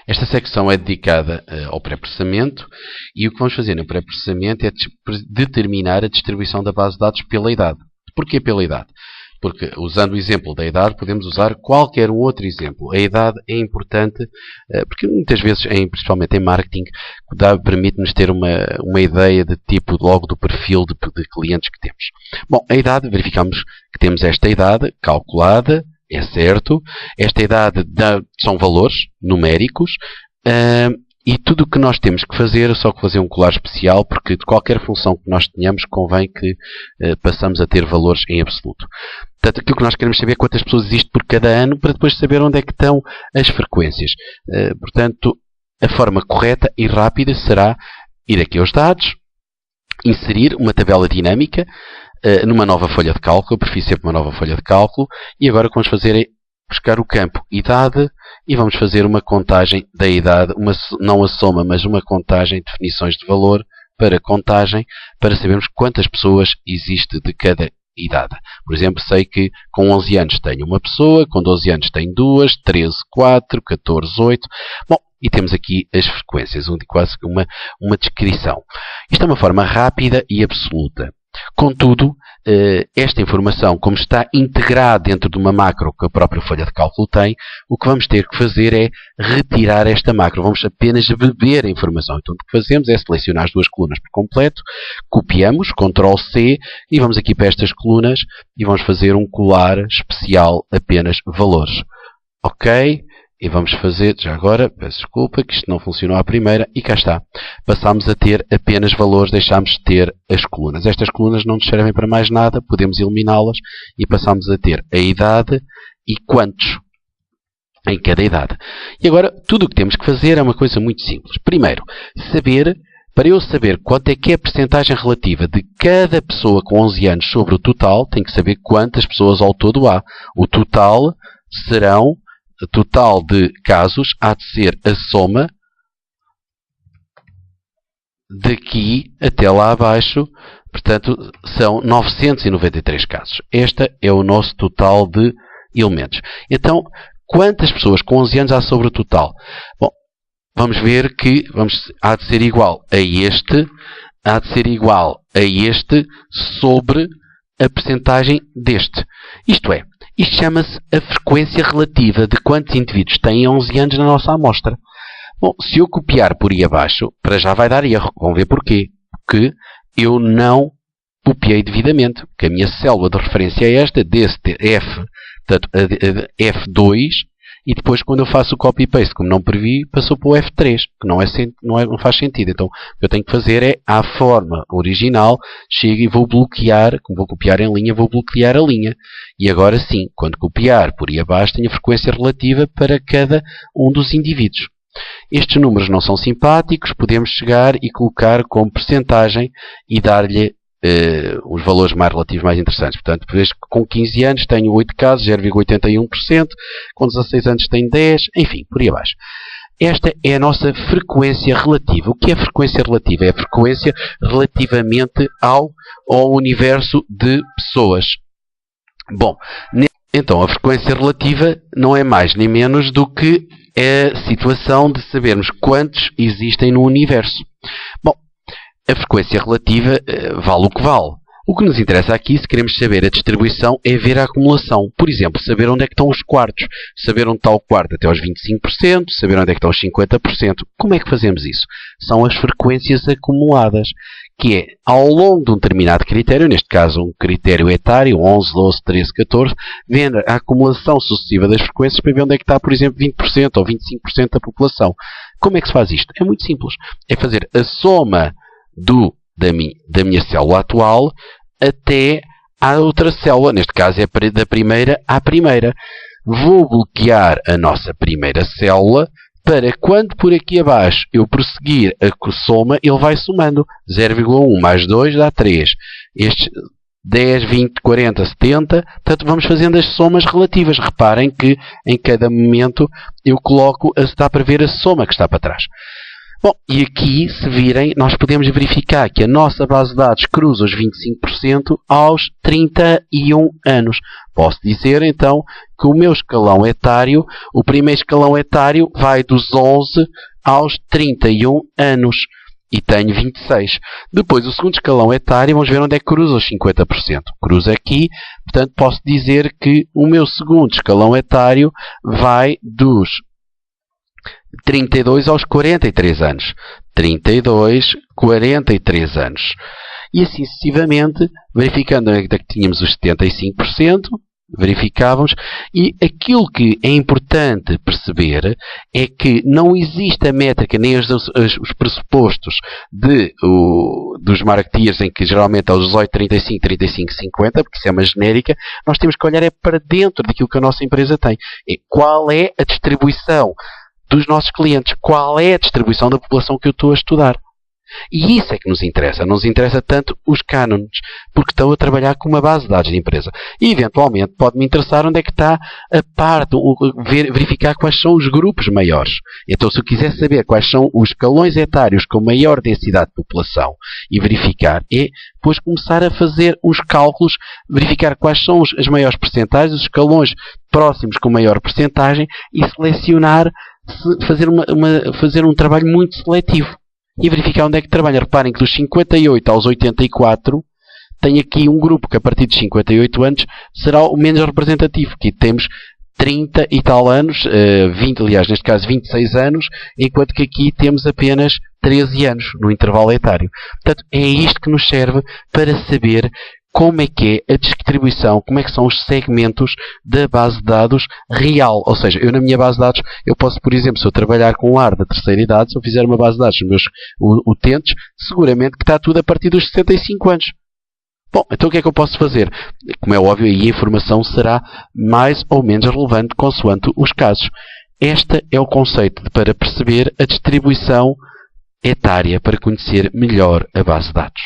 Esta secção é dedicada ao pré-processamento e o que vamos fazer no pré-processamento é determinar a distribuição da base de dados pela idade. Porquê pela idade? Porque, usando o exemplo da idade, podemos usar qualquer outro exemplo. A idade é importante, porque muitas vezes, principalmente em marketing, permite-nos ter uma ideia de tipo, logo do perfil de clientes que temos. Bom, a idade, verificamos que temos esta idade calculada, é certo. Esta idade são valores numéricos, e tudo o que nós temos que fazer é só fazer um colar especial, porque de qualquer função que nós tenhamos, convém que passamos a ter valores em absoluto. Portanto, aquilo que nós queremos saber é quantas pessoas existem por cada ano, para depois saber onde é que estão as frequências. Portanto, a forma correta e rápida será ir aqui aos dados, inserir uma tabela dinâmica numa nova folha de cálculo. Eu prefiro sempre uma nova folha de cálculo. E agora o que vamos fazer é buscar o campo idade e vamos fazer uma contagem da idade, não a soma, mas uma contagem de definições de valor para contagem, para sabermos quantas pessoas existe de cada idade. Por exemplo, sei que com 11 anos tenho uma pessoa, com 12 anos tenho duas, 13, 4, 14, 8. Bom, e temos aqui as frequências, quase uma descrição. Isto é uma forma rápida e absoluta. Contudo, esta informação, como está integrada dentro de uma macro que a própria folha de cálculo tem, o que vamos ter que fazer é retirar esta macro. Vamos apenas beber a informação. Então, o que fazemos é selecionar as duas colunas por completo, copiamos, Ctrl+C, e vamos aqui para estas colunas e vamos fazer um colar especial apenas valores. Ok? E vamos fazer, já agora, peço desculpa que isto não funcionou à primeira, e cá está. Passámos a ter apenas valores, deixámos de ter as colunas. Estas colunas não nos servem para mais nada, podemos eliminá-las e passamos a ter a idade e quantos em cada idade. E agora, tudo o que temos que fazer é uma coisa muito simples. Primeiro, para eu saber quanto é que é a percentagem relativa de cada pessoa com 11 anos sobre o total, tenho que saber quantas pessoas ao todo há. O total de casos há de ser a soma daqui até lá abaixo, portanto, são 993 casos. Este é o nosso total de elementos. Então, quantas pessoas com 11 anos há sobre o total? Bom, vamos ver que há de ser igual a este, sobre a percentagem deste. Isto é, isto chama-se a frequência relativa de quantos indivíduos têm 11 anos na nossa amostra. Bom, se eu copiar por aí abaixo, para já vai dar erro. Vamos ver porquê. Porque eu não copiei devidamente. Porque a minha célula de referência é esta, deste F, portanto, a F2, e depois quando eu faço o copy-paste, como não previ, passou para o F3, que não faz sentido. Então, o que eu tenho que fazer é, à forma original, chego e vou bloquear, como vou copiar em linha, vou bloquear a linha. E agora sim, quando copiar por aí abaixo, tenho a frequência relativa para cada um dos indivíduos. Estes números não são simpáticos, podemos chegar e colocar como percentagem e dar-lhe os valores mais relativos mais interessantes. Portanto, vejo que com 15 anos tenho 8 casos, 0,81%, com 16 anos tenho 10, enfim, por aí abaixo. Esta é a nossa frequência relativa. O que é frequência relativa? É a frequência relativamente ao universo de pessoas. Bom, então a frequência relativa não é mais nem menos do que a situação de sabermos quantos existem no universo. Bom, a frequência relativa vale o que vale. O que nos interessa aqui, se queremos saber a distribuição, é ver a acumulação. Por exemplo, saber onde é que estão os quartos. Saber onde está o quarto até aos 25%, saber onde é que estão os 50%. Como é que fazemos isso? São as frequências acumuladas, que é, ao longo de um determinado critério, neste caso um critério etário, 11, 12, 13, 14, vendo a acumulação sucessiva das frequências para ver onde é que está, por exemplo, 20% ou 25% da população. Como é que se faz isto? É muito simples. É fazer a soma da minha célula atual até à outra célula. Neste caso é da primeira à primeira. Vou bloquear a nossa primeira célula para quando por aqui abaixo eu prosseguir a soma, ele vai somando. 0,1 mais 2 dá 3. Estes 10, 20, 40, 70. Portanto, vamos fazendo as somas relativas. Reparem que em cada momento eu coloco, dá para ver a soma que está para trás. Bom, e aqui, se virem, nós podemos verificar que a nossa base de dados cruza os 25% aos 31 anos. Posso dizer, então, que o meu escalão etário, o primeiro escalão etário vai dos 11 aos 31 anos. E tenho 26. Depois, o segundo escalão etário, vamos ver onde é que cruza os 50%. Cruza aqui, portanto, posso dizer que o meu segundo escalão etário vai dos 32 aos 43 anos. 32, 43 anos. E assim sucessivamente, verificando onde é que tínhamos os 75%, verificávamos, e aquilo que é importante perceber é que não existe a métrica nem os pressupostos dos marketeers em que geralmente é os 18, 35, 35, 50, porque isso é uma genérica. Nós temos que olhar para dentro daquilo que a nossa empresa tem. Qual é a distribuição dos nossos clientes? Qual é a distribuição da população que eu estou a estudar? E isso é que nos interessa. Não nos interessa tanto os cânones, porque estão a trabalhar com uma base de dados de empresa. E, eventualmente, pode-me interessar onde é que está a parte, verificar quais são os grupos maiores. Então, se eu quiser saber quais são os escalões etários com maior densidade de população e verificar, depois começar a fazer uns cálculos, verificar quais são as maiores percentagens, os escalões próximos com maior percentagem e selecionar, fazer um trabalho muito seletivo. E verificar onde é que trabalha. Reparem que dos 58 aos 84, tem aqui um grupo que a partir de 58 anos será o menos representativo. Aqui temos 30 e tal anos, 20, aliás, neste caso 26 anos, enquanto que aqui temos apenas 13 anos no intervalo etário. Portanto, é isto que nos serve para saber como é que é a distribuição, como é que são os segmentos da base de dados real. Ou seja, eu na minha base de dados, eu posso, por exemplo, se eu trabalhar com um lar da terceira idade, se eu fizer uma base de dados dos meus utentes, seguramente que está tudo a partir dos 65 anos. Bom, então o que é que eu posso fazer? Como é óbvio, aí a informação será mais ou menos relevante consoante os casos. Este é o conceito para perceber a distribuição etária, para conhecer melhor a base de dados.